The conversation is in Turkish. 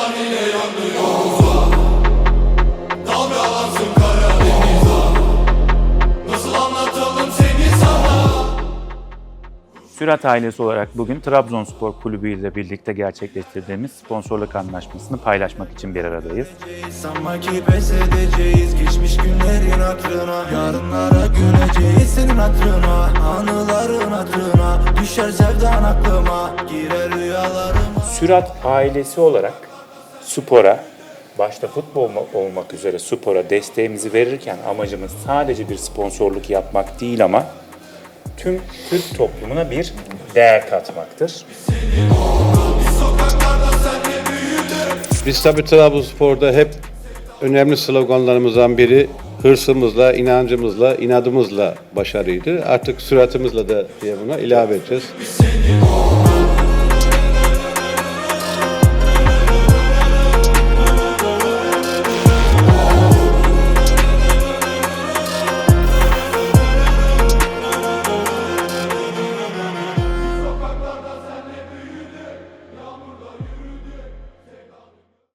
sahile yandı yolumuza. Dalgalansın Karadeniz ah. Nasıl anlatalım seni sana? Sürat ailesi olarak bugün Trabzonspor Kulübü ile birlikte gerçekleştirdiğimiz sponsorluk anlaşmasını paylaşmak için bir aradayız. Sanma ki pes edeceğiz geçmiş günlerin hatırına. Yarınlara güleceğiz senin hatırına. Anıların hatırına düşer sevdan aklıma. Girer rüyalarıma. Sürat ailesi olarak spora, başta futbol olmak üzere spora desteğimizi verirken amacımız sadece bir sponsorluk yapmak değil ama tüm Türk toplumuna bir değer katmaktır. Biz tabii Trabzonspor'da hep önemli sloganlarımızdan biri hırsımızla, inancımızla, inadımızla başarıydı. Artık süratımızla da diye buna ilave edeceğiz.